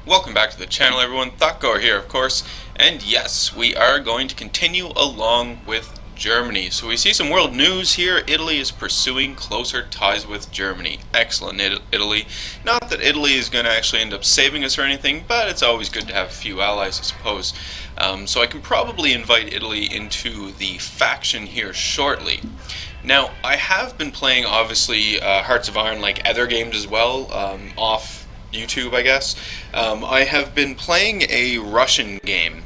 Welcome back to the channel, everyone. ThoughtGoer here, of course. And yes, we are going to continue along with Germany. So we see some world news here. Italy is pursuing closer ties with Germany. Excellent, Italy. Not that Italy is going to actually end up saving us or anything, but it's always good to have a few allies, I suppose. So I can probably invite Italy into the faction here shortly. Now, I have been playing, obviously, Hearts of Iron like other games as well, off YouTube, I guess. I have been playing a Russian game.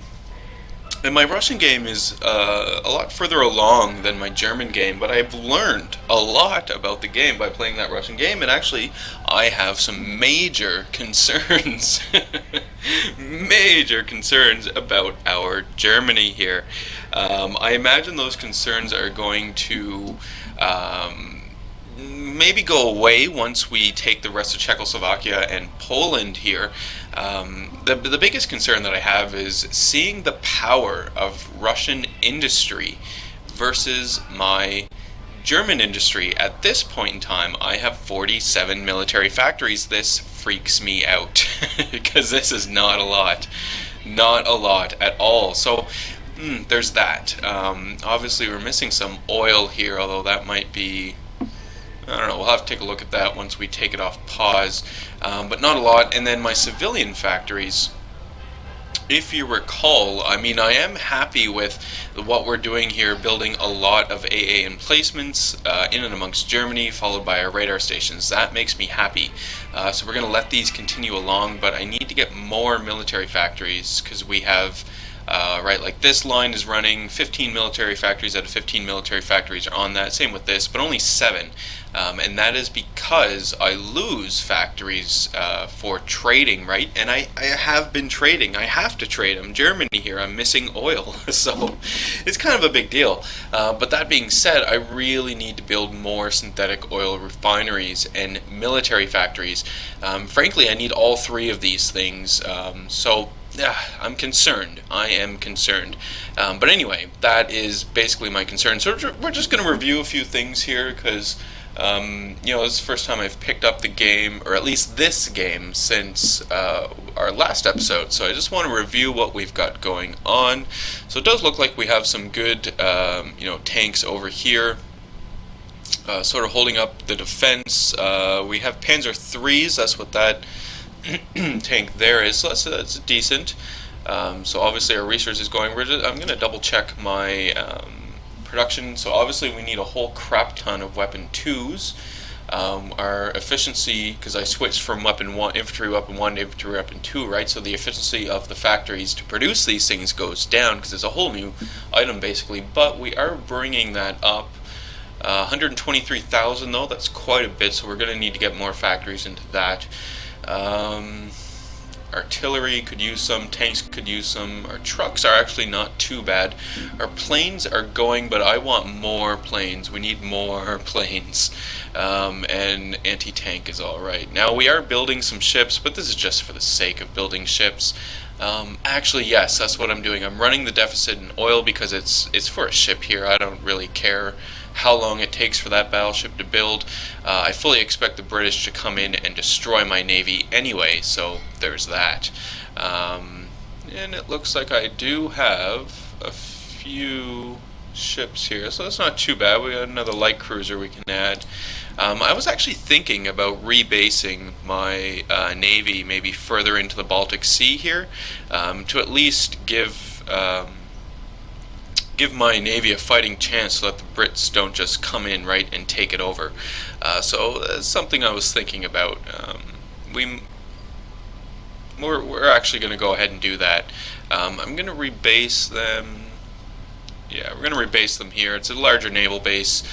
And my Russian game is a lot further along than my German game, but I've learned a lot about the game by playing that Russian game, and actually, I have some major concerns. Major concerns about our Germany here. I imagine those concerns are going to maybe go away once we take the rest of Czechoslovakia and Poland here. The biggest concern that I have is seeing the power of Russian industry versus my German industry. At this point in time, I have 47 military factories. This freaks me out because this is not a lot. Not a lot at all. So there's that. Obviously, we're missing some oil here, although that might be, I don't know, we'll have to take a look at that once we take it off pause, but not a lot. And then my civilian factories, if you recall, I mean, I am happy with what we're doing here, building a lot of AA emplacements in and amongst Germany, followed by our radar stations. That makes me happy. So we're going to let these continue along, but I need to get more military factories because we have right, like this line is running 15 military factories out of 15 military factories are on that. Same with this, but only 7. And that is because I lose factories for trading, right? And I have been trading. I have to trade. I'm Germany here. I'm missing oil. So it's kind of a big deal. But that being said, I really need to build more synthetic oil refineries and military factories. Frankly, I need all 3 of these things. I'm concerned. I am concerned. But anyway, that is basically my concern. So we're just going to review a few things here because, this is the first time I've picked up the game, or at least this game, since our last episode. So I just want to review what we've got going on. So it does look like we have some good, tanks over here. Sort of holding up the defense. We have Panzer IIIs. That's what that tank there is, so that's decent. So obviously our research is going. I'm going to double check my production. So obviously we need a whole crap ton of weapon 2s. Our efficiency, because I switched from infantry weapon 1 to infantry weapon 2, right? So the efficiency of the factories to produce these things goes down because it's a whole new item basically. But we are bringing that up. 123,000 though. That's quite a bit. So we're going to need to get more factories into that. Artillery could use some, tanks could use some, our trucks are actually not too bad, our planes are going, but I want more planes, we need more planes, and anti-tank is alright. Now we are building some ships, but this is just for the sake of building ships. Actually, yes, that's what I'm doing. I'm running the deficit in oil because it's for a ship here. I don't really care how long it takes for that battleship to build. I fully expect the British to come in and destroy my navy anyway, so there's that. And it looks like I do have a few ships here, so that's not too bad. We got another light cruiser we can add. I was actually thinking about rebasing my navy maybe further into the Baltic Sea here, to at least give my navy a fighting chance so that the Brits don't just come in, right, and take it over. So that's something I was thinking about. We're actually going to go ahead and do that. I'm going to rebase them. Yeah, we're going to rebase them here. It's a larger naval base.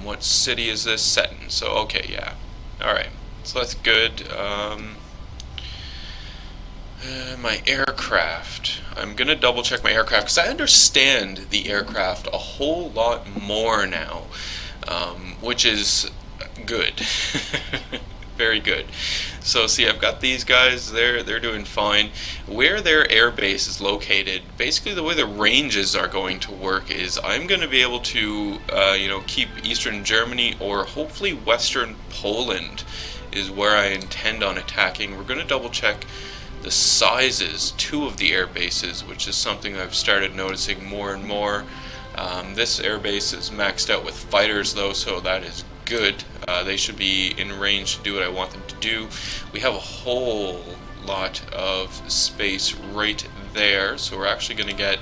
What city is this set in? So, okay, yeah. Alright, so that's good. My aircraft. I'm going to double check my aircraft because I understand the aircraft a whole lot more now, which is good. Very good. So see, I've got these guys, they're doing fine. Where their air base is located, basically the way the ranges are going to work is I'm going to be able to keep Eastern Germany or hopefully Western Poland is where I intend on attacking. We're going to double check the sizes too of the air bases, which is something I've started noticing more and more. This air base is maxed out with fighters though, so that is good. They should be in range to do what I want them to do. We have a whole lot of space right there, so we're actually going to get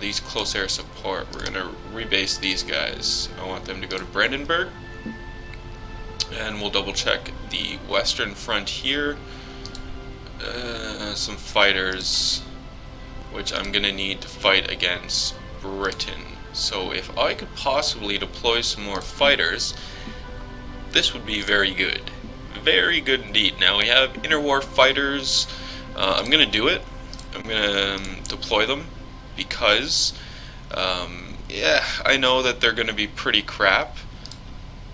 these close air support. We're going to rebase these guys. I want them to go to Brandenburg, and we'll double check the western front here. Some fighters, which I'm going to need to fight against Britain. So if I could possibly deploy some more fighters, this would be very good. Very good indeed. Now we have interwar fighters. I'm going to do it. I'm going to deploy them because, yeah, I know that they're going to be pretty crap,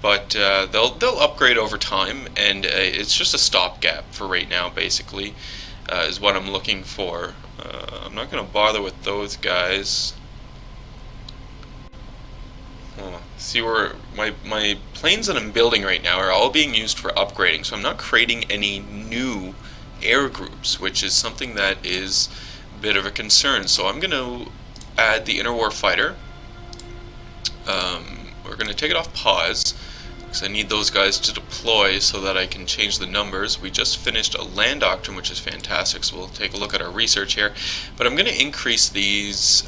but they'll upgrade over time, and it's just a stopgap for right now, basically, is what I'm looking for. I'm not going to bother with those guys. See, where my planes that I'm building right now are all being used for upgrading, so I'm not creating any new air groups, which is something that is a bit of a concern. So I'm going to add the interwar fighter. We're going to take it off pause, because I need those guys to deploy so that I can change the numbers. We just finished a land doctrine, which is fantastic, so we'll take a look at our research here. But I'm going to increase these.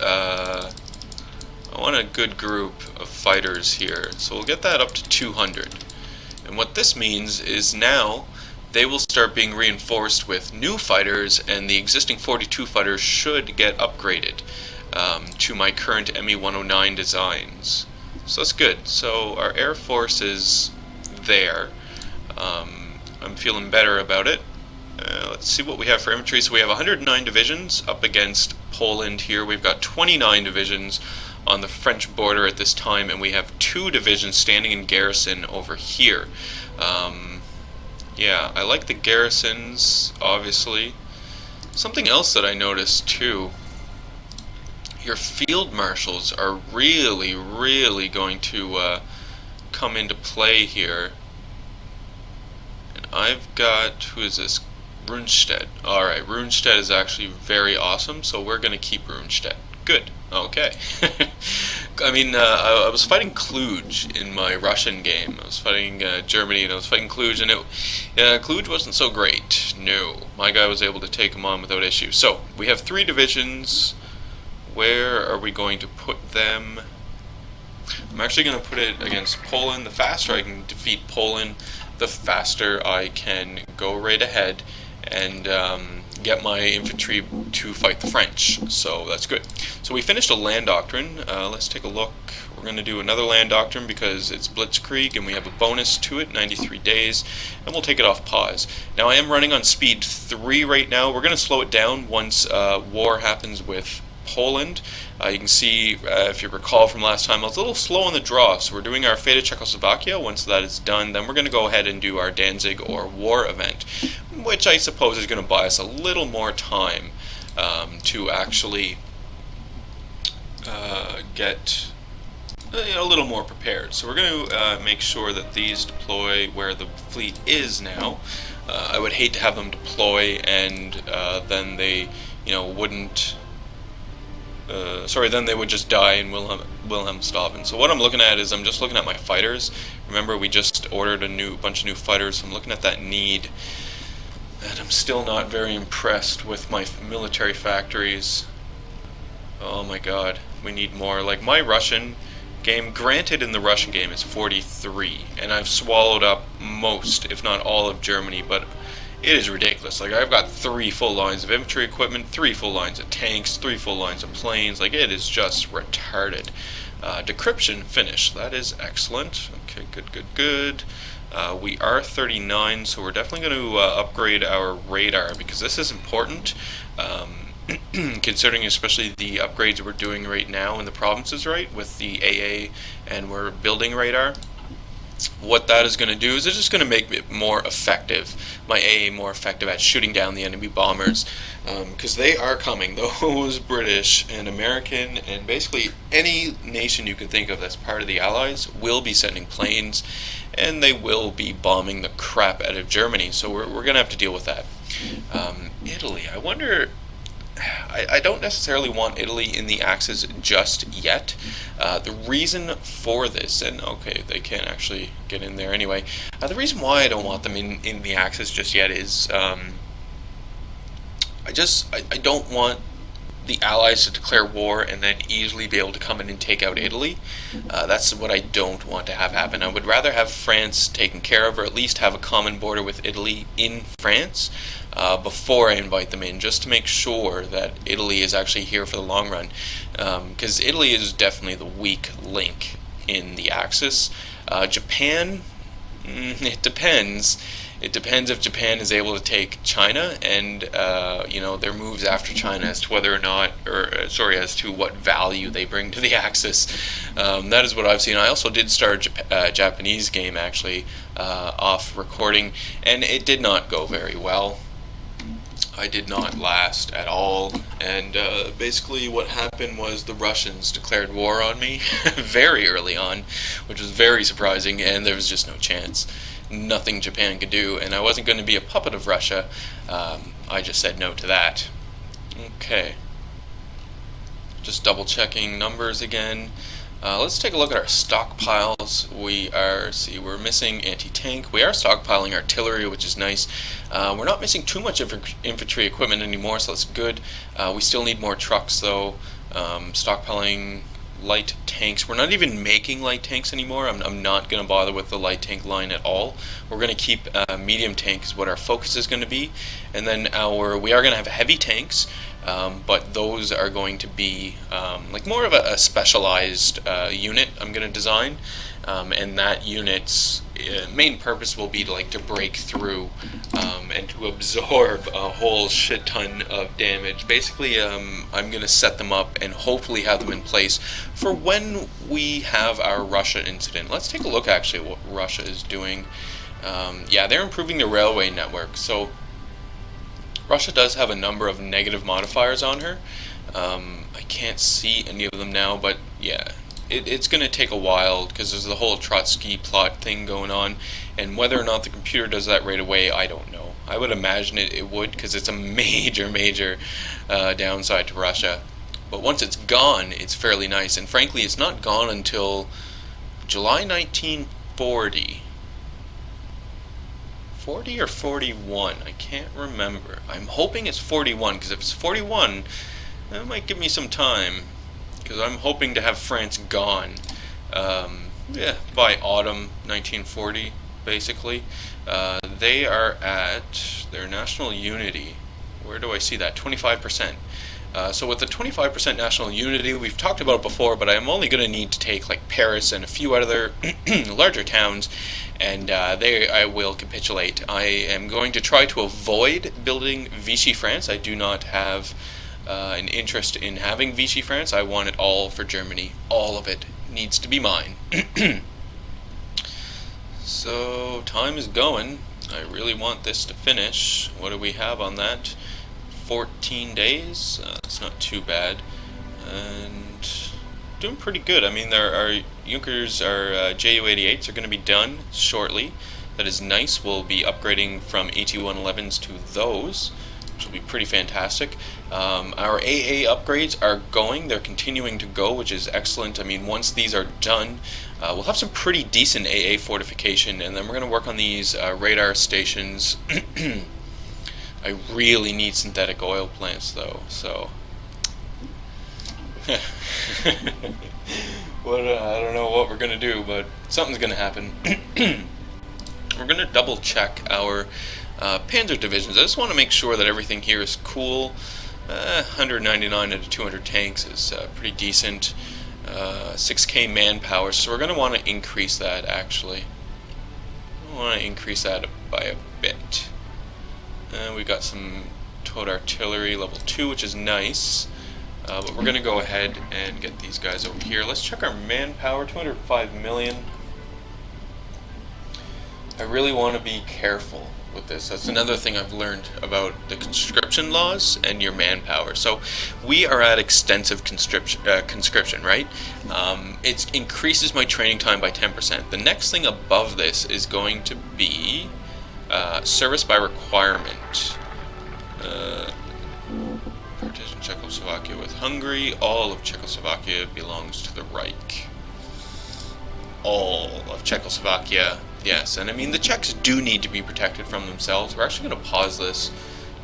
I want a good group of fighters here, so we'll get that up to 200. And what this means is now they will start being reinforced with new fighters, and the existing 42 fighters should get upgraded to my current ME-109 designs. So that's good. So our Air Force is there. I'm feeling better about it. Let's see what we have for infantry. So we have 109 divisions up against Poland here. We've got 29 divisions on the French border at this time, and we have 2 divisions standing in garrison over here. Yeah, I like the garrisons, obviously. Something else that I noticed too, your field marshals are really going to come into play here. And I've got, who is this? Rundstedt. Alright, Rundstedt is actually very awesome, so we're going to keep Rundstedt. Good. Okay. I mean, I was fighting Cluj in my Russian game. I was fighting Germany, and I was fighting Cluj, and Cluj wasn't so great. No. My guy was able to take him on without issue. So, we have 3 divisions. Where are we going to put them? I'm actually going to put it against Poland. The faster I can defeat Poland, the faster I can go right ahead and get my infantry to fight the French. So that's good. So we finished a land doctrine. Let's take a look. We're going to do another land doctrine because it's Blitzkrieg and we have a bonus to it, 93 days, and we'll take it off pause. Now I am running on speed 3 right now. We're going to slow it down once war happens with Poland. You can see, if you recall from last time, I was a little slow on the draw, so we're doing our Fate of Czechoslovakia. Once that is done, then we're going to go ahead and do our Danzig or war event, which I suppose is going to buy us a little more time to actually get a little more prepared. So we're going to make sure that these deploy where the fleet is now. I would hate to have them deploy and then they wouldn't then they would just die in Wilhelmshaven. So what I'm looking at is I'm just looking at my fighters. Remember, we just ordered a bunch of new fighters, so I'm looking at that need. And I'm still not very impressed with my military factories. Oh my god, we need more. Like, my Russian game, granted in the Russian game, is 43, and I've swallowed up most, if not all, of Germany, but it is ridiculous. Like, I've got 3 full lines of infantry equipment, 3 full lines of tanks, 3 full lines of planes. Like, it is just retarded. Decryption finished. That is excellent. Okay, good. We are 39, so we're definitely going to upgrade our radar, because this is important, considering especially the upgrades we're doing right now in the provinces, right, with the AA, and we're building radar. What that is going to do is it's just going to make it more effective, my AA more effective at shooting down the enemy bombers, because they are coming. Those British and American and basically any nation you can think of that's part of the Allies will be sending planes, and they will be bombing the crap out of Germany, so we're going to have to deal with that. Italy. I wonder. I don't necessarily want Italy in the Axis just yet. The reason for this, and okay, they can't actually get in there anyway. The reason why I don't want them in the Axis just yet is I don't want the Allies to declare war and then easily be able to come in and take out Italy. That's what I don't want to have happen. I would rather have France taken care of, or at least have a common border with Italy in France before I invite them in, just to make sure that Italy is actually here for the long run. Because Italy is definitely the weak link in the Axis. Japan, it depends. It depends if Japan is able to take China and their moves after China as to whether or not, as to what value they bring to the Axis. That is what I've seen. I also did start a Japanese game actually off recording, and it did not go very well. I did not last at all, and basically what happened was the Russians declared war on me very early on, which was very surprising, and there was just no chance. Nothing Japan could do, and I wasn't going to be a puppet of Russia. I just said no to that. Okay. Just double checking numbers again. Let's take a look at our stockpiles. We're missing anti-tank. We are stockpiling artillery, which is nice. We're not missing too much infantry equipment anymore, so that's good. We still need more trucks, though. Stockpiling light tanks. We're not even making light tanks anymore. I'm not going to bother with the light tank line at all. We're going to keep medium tank is what our focus is going to be, and then we are going to have heavy tanks, but those are going to be like more of a specialized unit I'm going to design, and that unit's main purpose will be to break through and to absorb a whole shit ton of damage. Basically, I'm going to set them up and hopefully have them in place for when we have our Russia incident. Let's take a look actually at what Russia is doing. Yeah, they're improving the railway network. So Russia does have a number of negative modifiers on her. I can't see any of them now, but yeah. It's going to take a while because there's the whole Trotsky plot thing going on, and whether or not the computer does that right away, I don't know. I would imagine it would, because it's a major downside to Russia. But once it's gone, it's fairly nice, and frankly, it's not gone until July 1940. 40 or 41, I can't remember. I'm hoping it's 41, because if it's 41, that might give me some time. Because I'm hoping to have France gone, by autumn 1940, basically. They are at their national unity. Where do I see that? 25%. So with the 25% national unity, we've talked about it before, but I'm only going to need to take Paris and a few other larger towns, and I will capitulate. I am going to try to avoid building Vichy France. I do not have an interest in having Vichy France. I want it all for Germany. All of it needs to be mine. So time is going. I really want this to finish. What do we have on that? 14 days. It's not too bad, and doing pretty good. I mean, our Junkers, our Ju-88s are going to be done shortly. That is nice. We'll be upgrading from AT-111s to those, which will be pretty fantastic. Our AA upgrades are going. They're continuing to go, which is excellent. I mean, once these are done, we'll have some pretty decent AA fortification, and then we're going to work on these radar stations. I really need synthetic oil plants, though, so... I don't know what we're going to do, but something's going to happen. We're going to double check our Panzer divisions. I just want to make sure that everything here is cool. 199 out of 200 tanks is pretty decent. 6k manpower, so we're going to want to increase that, actually. I want to increase that by a bit. We got some towed artillery level 2, which is nice. But we're going to go ahead and get these guys over here. Let's check our manpower, 205 million. I really want to be careful with this. That's another thing I've learned about the conscription laws and your manpower. So we are at extensive conscription, right? It increases my training time by 10%. The next thing above this is going to be service by requirement. Hungary. All of Czechoslovakia belongs to the Reich. All of Czechoslovakia, yes. And I mean, the Czechs do need to be protected from themselves. We're actually going to pause this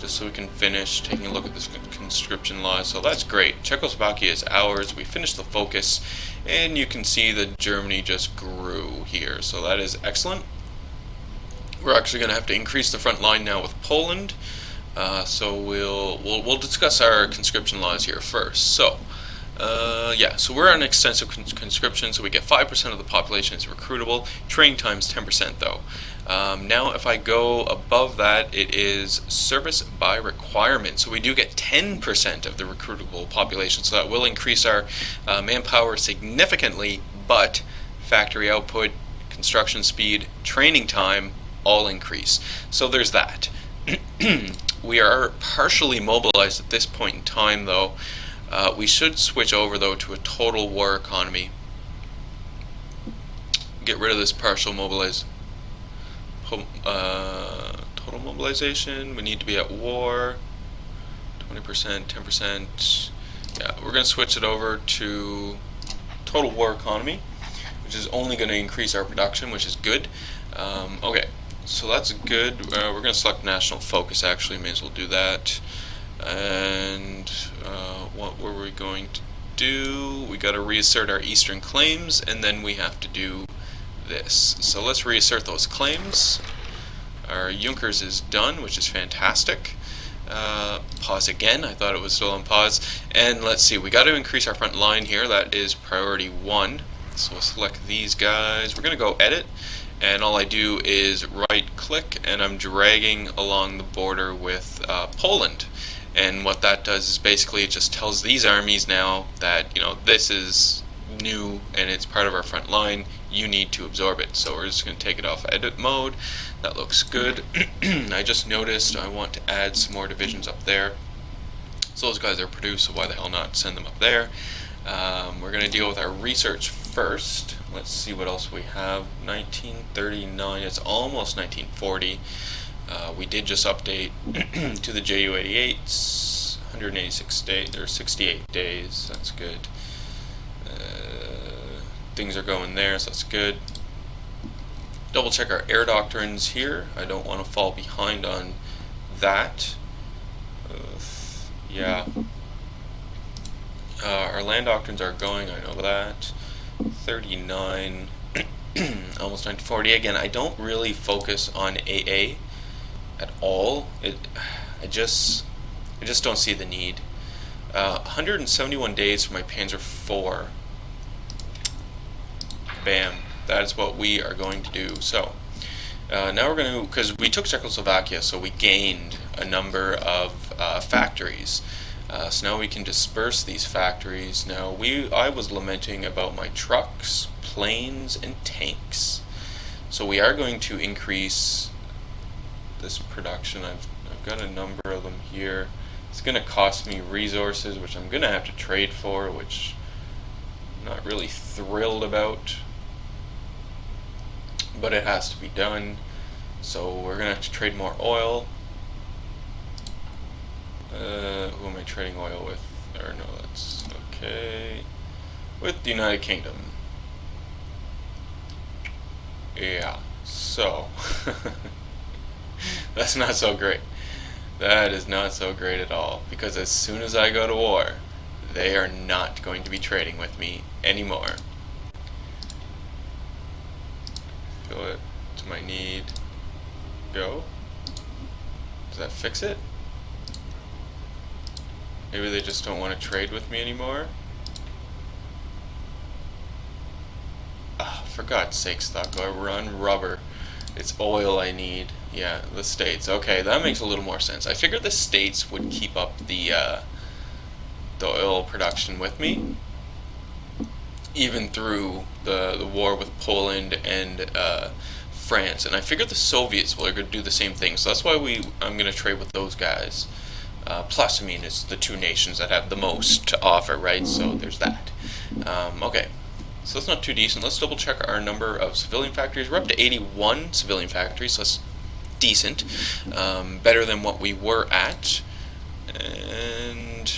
just so we can finish taking a look at this conscription law. So that's great. Czechoslovakia is ours. We finished the focus, and you can see that Germany just grew here. So that is excellent. We're actually going to have to increase the front line now with Poland. So we'll discuss our conscription laws here first. So so we're on extensive conscription, so we get 5% of the population is recruitable. Training time's 10% though. Now if I go above that, it is service by requirement. So we do get 10% of the recruitable population, so that will increase our manpower significantly, but factory output, construction speed, training time all increase. So there's that. We are partially mobilized at this point in time though. We should switch over though to a total war economy. Get rid of this partial total mobilization. We need to be at war. 20%, 10%. Yeah, we're going to switch it over to total war economy, which is only going to increase our production, which is good. Okay, so that's good. We're going to select national focus actually, may as well do that. And what were we going to do? We got to reassert our eastern claims, and then we have to do this. So let's reassert those claims. Our Junkers is done, which is fantastic. Pause again. I thought it was still on pause. And let's see, we got to increase our front line here. That is priority 1. So we'll select these guys. We're going to go edit, and all I do is right click, and I'm dragging along the border with Poland. And what that does is basically it just tells these armies now that, you know, this is new and it's part of our front line. You need to absorb it. So we're just going to take it off edit mode. That looks good. I just noticed I want to add some more divisions up there. So those guys are produced, so why the hell not send them up there? We're going to deal with our research first. Let's see what else we have. 1939, it's almost 1940. We did just update to the Ju-88s, 186 days, or 68 days, that's good. Things are going there, so that's good. Double check our air doctrines here. I don't want to fall behind on that. Yeah. Our land doctrines are going, I know that. 39, almost 1940. Again, I don't really focus on AA at all. I just don't see the need. 171 days for my Panzer IV. Bam. That is what we are going to do. So now we're going to, because we took Czechoslovakia, so we gained a number of factories. So now we can disperse these factories. Now I was lamenting about my trucks, planes, and tanks. So we are going to increase this production. I've got a number of them here. It's going to cost me resources, which I'm going to have to trade for, which I'm not really thrilled about, but it has to be done. So we're going to have to trade more oil. Who am I trading oil with? Or no, that's okay. With the United Kingdom. Yeah, so that's not so great. That is not so great at all, because as soon as I go to war, they are not going to be trading with me anymore. Fill it to my need. Go. Does that fix it? Maybe they just don't want to trade with me anymore. For God's sakes, Thaco, I run rubber. It's oil I need. Yeah, the States. Okay, that makes a little more sense. I figured the States would keep up the oil production with me, even through the war with Poland and France. And I figured the Soviets were going to do the same thing. So that's why I'm going to trade with those guys. Plus, I mean, it's the two nations that have the most to offer, right? So there's that. Okay. So that's not too decent. Let's double check our number of civilian factories. We're up to 81 civilian factories, so that's decent. Better than what we were at. And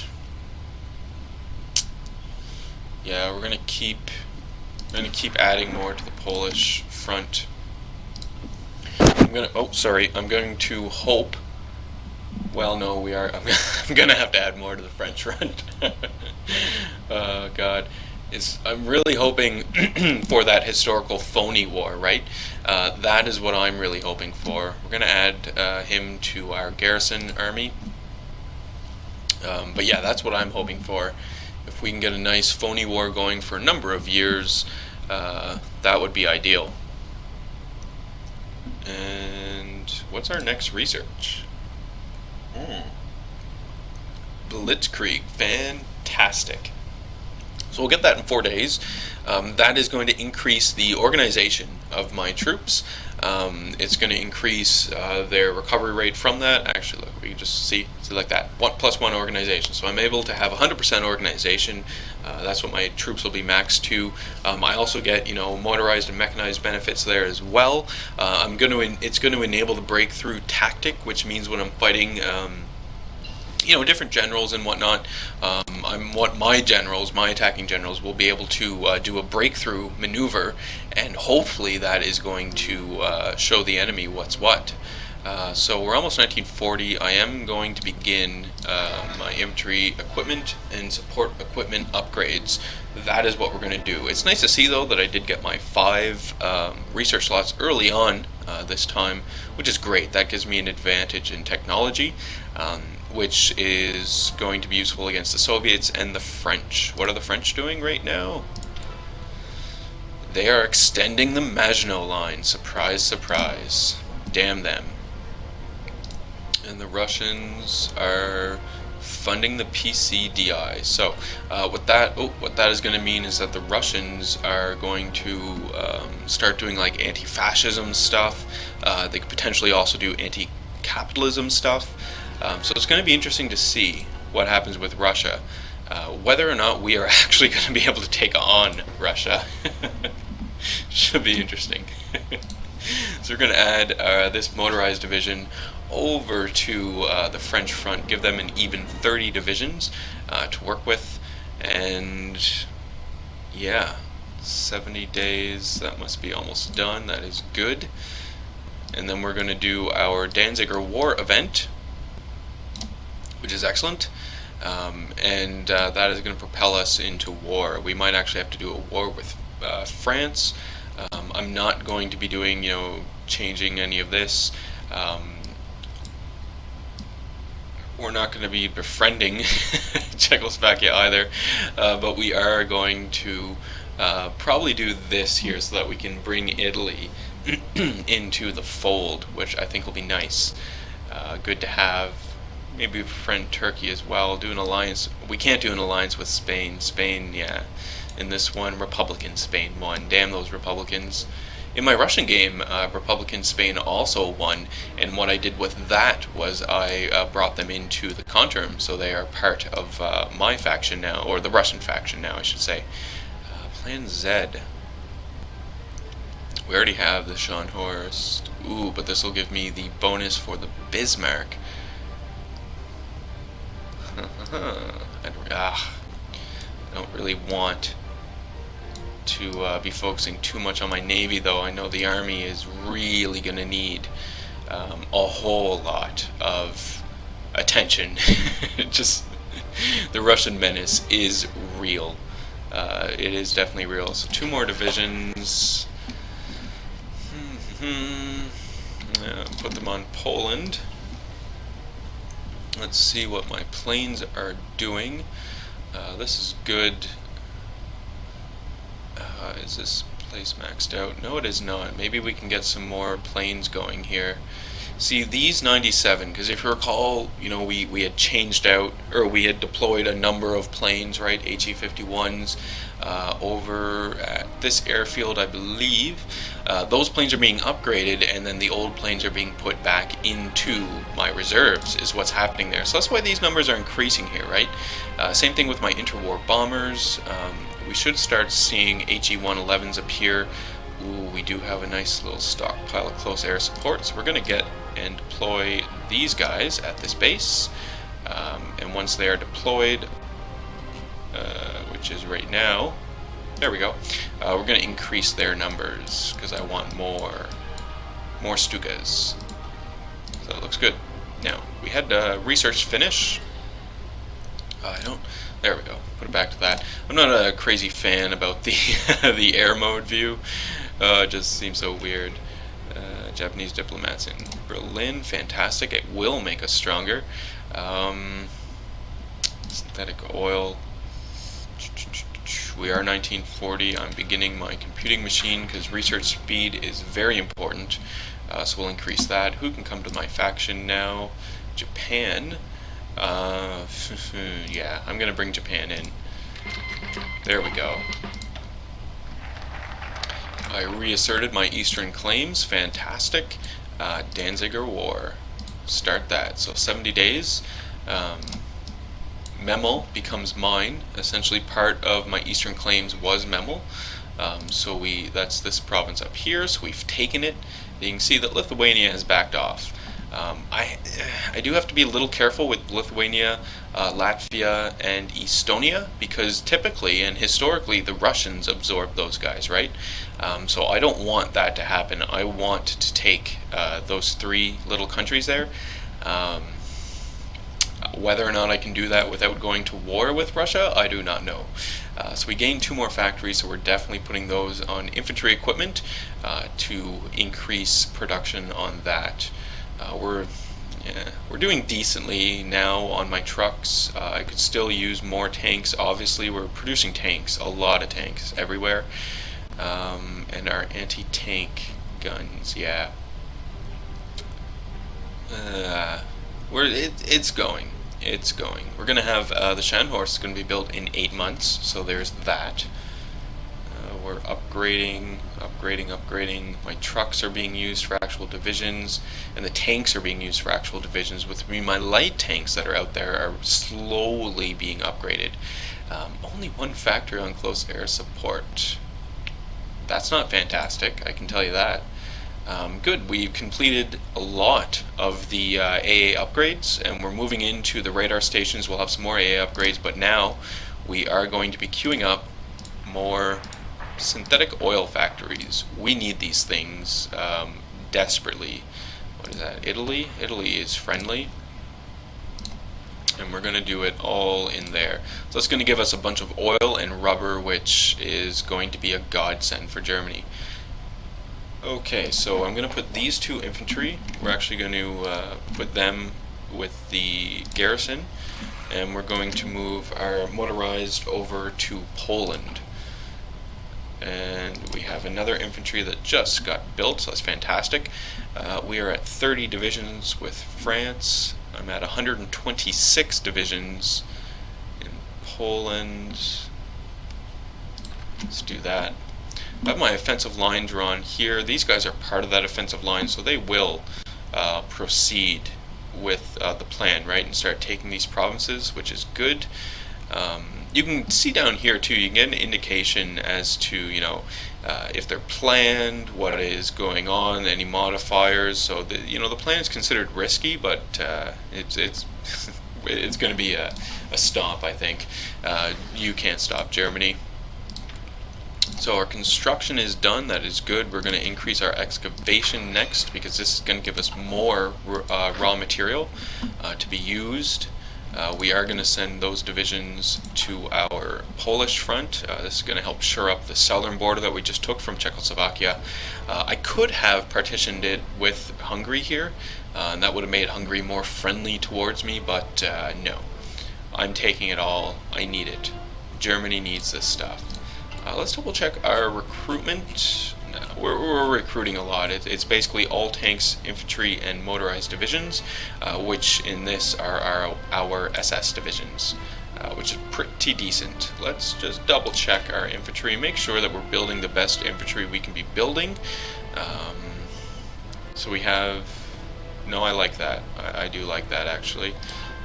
Yeah, we're gonna keep adding more to the Polish front. I'm going to hope. Well, no, we are. I'm gonna have to add more to the French front. Oh God, I'm really hoping for that historical phony war, right? That is what I'm really hoping for. We're gonna add him to our garrison army. But yeah, that's what I'm hoping for. If we can get a nice phony war going for a number of years, that would be ideal. And what's our next research? Blitzkrieg, fantastic. So we'll get that in 4 days. That is going to increase the organization of my troops. It's going to increase their recovery rate from that. Actually, look, we can just see like that. 1+1 organization. So I'm able to have 100% organization. That's what my troops will be maxed to. I also get, motorized and mechanized benefits there as well. It's going to enable the breakthrough tactic, which means when I'm fighting different generals and whatnot, my attacking generals will be able to do a breakthrough maneuver, and hopefully that is going to show the enemy what's what. So we're almost 1940. I am going to begin my infantry equipment and support equipment upgrades. That is what we're going to do. It's nice to see, though, that I did get my 5 research slots early on this time, which is great. That gives me an advantage in technology, which is going to be useful against the Soviets and the French. What are the French doing right now? They are extending the Maginot Line. Surprise, surprise. Damn them. And the Russians are funding the PCDI. So what that is going to mean is that the Russians are going to start doing like anti-fascism stuff. They could potentially also do anti-capitalism stuff. So it's going to be interesting to see what happens with Russia, whether or not we are actually going to be able to take on Russia. Should be interesting. So we're going to add this motorized division over to the French front, give them an even 30 divisions to work with, and yeah, 70 days, that must be almost done. That is good. And then we're going to do our Danziger War event, which is excellent, and that is going to propel us into war. We might actually have to do a war with France. I'm not going to be doing, changing any of this. We're not going to be befriending Czechoslovakia either, but we are going to probably do this here so that we can bring Italy into the fold, which I think will be nice. Good to have. Maybe befriend Turkey as well. Do an alliance. We can't do an alliance with Spain. Spain, yeah. In this one, Republican Spain won. Damn those Republicans. In my Russian game, Republican Spain also won, and what I did with that was I brought them into the Contrum, so they are part of my faction now, or the Russian faction now, I should say. Plan Z. We already have the Scharnhorst. Ooh, but this will give me the bonus for the Bismarck. I don't really want to be focusing too much on my navy, though. I know the army is really going to need a whole lot of attention. Just the Russian menace is real. It is definitely real. So 2 more divisions. Put them on Poland. Let's see what my planes are doing. This is good. Is this place maxed out? No, it is not. Maybe we can get some more planes going here. See, these 97, because if you recall, we had changed out, or we had deployed a number of planes, right, HE-51s, over at this airfield, I believe. Those planes are being upgraded, and then the old planes are being put back into my reserves, is what's happening there. So that's why these numbers are increasing here, right? Same thing with my interwar bombers. We should start seeing HE-111s appear. Ooh, we do have a nice little stockpile of close air support, so we're going to get and deploy these guys at this base. And once they are deployed, which which is right now. There we go. We're going to increase their numbers because I want more Stukas. So that looks good. Now, we had research finish. There we go. Put it back to that. I'm not a crazy fan about the the air mode view. It just seems so weird. Japanese diplomats in Berlin, fantastic. It will make us stronger. Synthetic oil. We are 1940. I'm beginning my computing machine because research speed is very important. So we'll increase that. Who can come to my faction now? Japan. Yeah, I'm gonna bring Japan in. There we go. I reasserted my eastern claims. Fantastic. Danziger War. Start that. So 70 days. Memel becomes mine. Essentially, part of my eastern claims was Memel. So that's this province up here. So we've taken it. You can see that Lithuania has backed off. I do have to be a little careful with Lithuania, Latvia, and Estonia because typically and historically the Russians absorbed those guys, right? So I don't want that to happen. I want to take those three little countries there. Whether or not I can do that without going to war with Russia, I do not know. So we gained 2 more factories, so we're definitely putting those on infantry equipment to increase production on that. We're doing decently now on my trucks. I could still use more tanks. Obviously, we're producing tanks, a lot of tanks everywhere, and our anti-tank guns. Yeah, it's going. It's going. We're gonna have the Scharnhorst is gonna be built in 8 months, so there's that. We're upgrading. My trucks are being used for actual divisions, and the tanks are being used for actual divisions. With me, my light tanks that are out there are slowly being upgraded. Only 1 factory on close air support. That's not fantastic, I can tell you that. Good, we've completed a lot of the AA upgrades, and we're moving into the radar stations. We'll have some more AA upgrades, but now we are going to be queuing up more synthetic oil factories. We need these things desperately. What is that? Italy? Italy is friendly. And we're going to do it all in there. So it's going to give us a bunch of oil and rubber, which is going to be a godsend for Germany. Okay, so I'm going to put these 2 infantry. We're actually going to put them with the garrison. And we're going to move our motorized over to Poland. And we have another infantry that just got built, so that's fantastic. We are at 30 divisions with France. I'm at 126 divisions in Poland. Let's do that. I have my offensive line drawn here. These guys are part of that offensive line, so they will proceed with the plan, right, and start taking these provinces, which is good. You can see down here too, you can get an indication as to, if they're planned, what is going on, any modifiers. So the plan is considered risky, but it's it's going to be a stomp, I think. You can't stop Germany. So our construction is done. That is good. We're going to increase our excavation next because this is going to give us more raw material to be used. We are going to send those divisions to our Polish front. This is going to help shore up the southern border that we just took from Czechoslovakia. I could have partitioned it with Hungary here, and that would have made Hungary more friendly towards me, but no. I'm taking it all. I need it. Germany needs this stuff. Let's double check our recruitment. We're recruiting a lot. It's basically all tanks, infantry, and motorized divisions, which in this are our SS divisions, which is pretty decent. Let's just double check our infantry, make sure that we're building the best infantry we can be building. So we have, no, I like that. I do like that actually.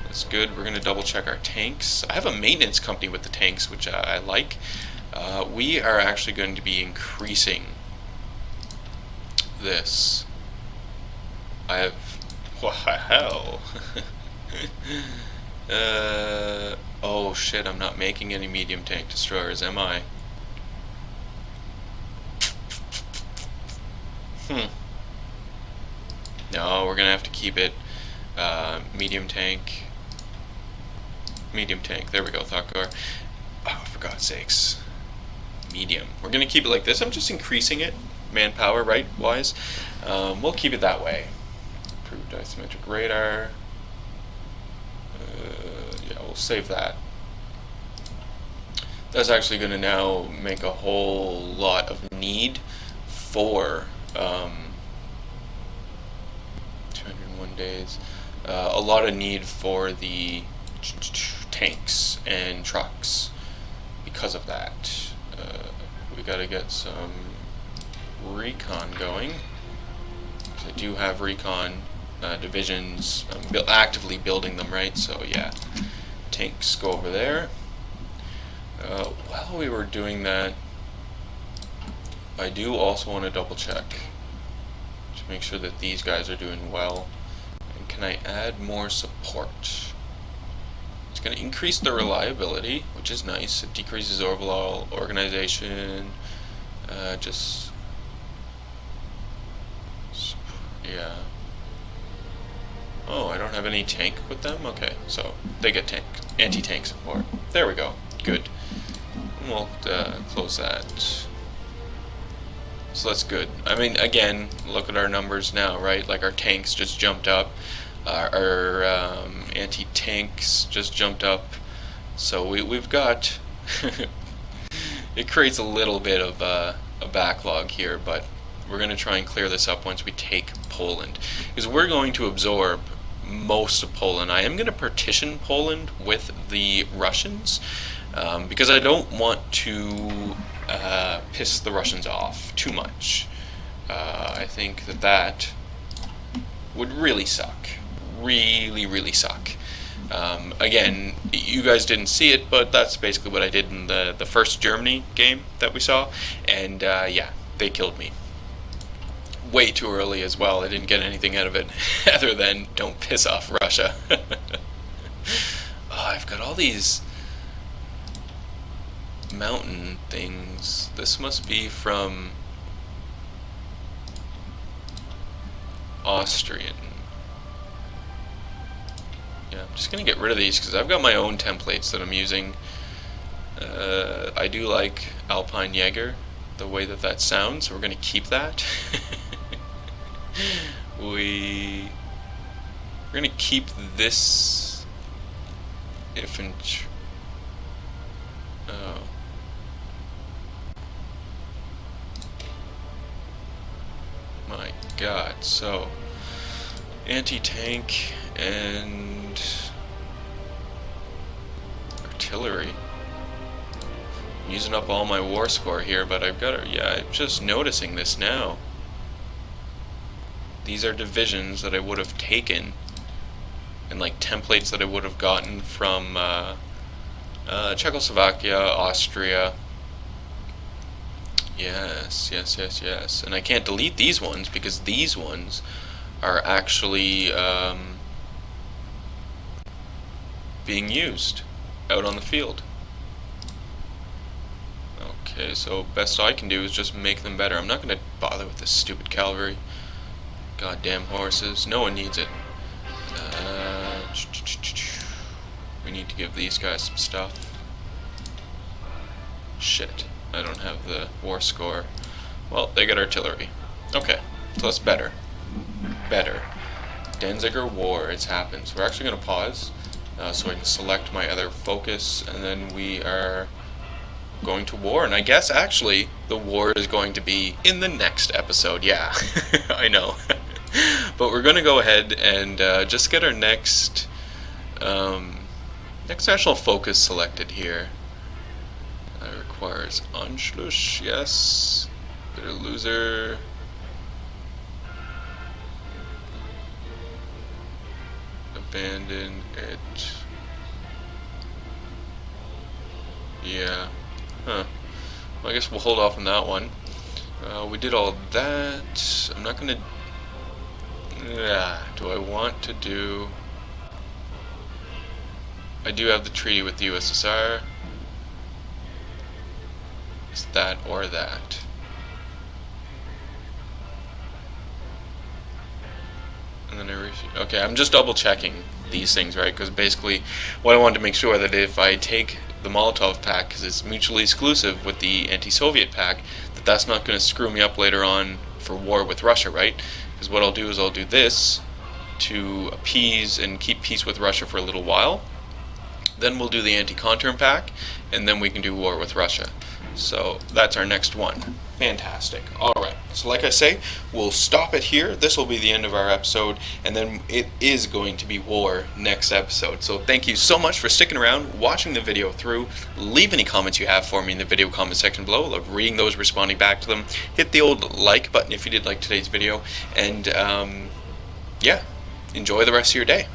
That's good. We're going to double check our tanks. I have a maintenance company with the tanks, which I like. We are actually going to be increasing this. I have, what the hell? Oh shit, I'm not making any medium tank destroyers, am I? No, we're gonna have to keep it medium tank. Medium tank. There we go, Thakgar. Oh, for God's sakes. Medium. We're gonna keep it like this. I'm just increasing it, manpower, right? Wise. We'll keep it that way. Improved isometric radar. Yeah, we'll save that. That's actually going to now make a whole lot of need for 201 days. A lot of need for the tanks and trucks because of that. We got to get some recon going. I do have recon divisions. I'm actively building them, right? So yeah, tanks go over there. While we were doing that, I do also want to double check to make sure that these guys are doing well. And can I add more support? It's going to increase the reliability, which is nice. It decreases overall organization. Yeah. Oh, I don't have any tank with them? Okay, so they get anti-tank support. There we go. Good. We'll close that. So that's good. I mean, again, look at our numbers now, right? Like our tanks just jumped up. Our anti-tanks just jumped up. So we've got... It creates a little bit of a backlog here, but we're going to try and clear this up once we take Poland. Because we're going to absorb most of Poland. I am going to partition Poland with the Russians because I don't want to piss the Russians off too much. I think that would really suck. Really suck. Again, you guys didn't see it, but that's basically what I did in the first Germany game that we saw. And yeah, they killed me. Way too early as well. I didn't get anything out of it other than don't piss off Russia. Oh, I've got all these mountain things. This must be from Austrian. Yeah, I'm just gonna get rid of these because I've got my own templates that I'm using. I do like Alpine Jaeger, the way that sounds, so we're gonna keep that. We're gonna keep this infantry. Oh. My God, so anti-tank and artillery. I'm using up all my war score here, but I've got to, yeah, I'm just noticing this now. These are divisions that I would have taken and like templates that I would have gotten from Czechoslovakia, Austria. Yes. And I can't delete these ones because these ones are actually being used out on the field. Okay, so best I can do is just make them better. I'm not going to bother with this stupid cavalry. Goddamn horses. No one needs it. We need to give these guys some stuff. Shit. I don't have the war score. Well, they got artillery. Okay, so that's better. Better. Danziger War, it's happened. So we're actually going to pause so I can select my other focus, and then we are going to war. And I guess actually the war is going to be in the next episode. Yeah, I know. But we're going to go ahead and just get our next national focus selected here. That requires Anschluss, yes. Bitter loser. Abandon it. Yeah. Huh. Well, I guess we'll hold off on that one. We did all that. I'm not gonna... Yeah, do I want to do... I do have the treaty with the USSR. It's that or that. And then okay, I'm just double checking these things, right? Because basically, what I wanted to make sure that if I take the Molotov pact, because it's mutually exclusive with the anti-Soviet pact, that that's not going to screw me up later on for war with Russia, right? Because what I'll do is I'll do this to appease and keep peace with Russia for a little while. Then we'll do the anti-Comintern pact, and then we can do war with Russia. So that's our next one. Fantastic. Alright, so like I say, we'll stop it here. This will be the end of our episode, and then it is going to be war next episode. So thank you so much for sticking around, watching the video through. Leave any comments you have for me in the video comment section below. I love reading those, responding back to them. Hit the old like button if you did like today's video, and yeah, enjoy the rest of your day.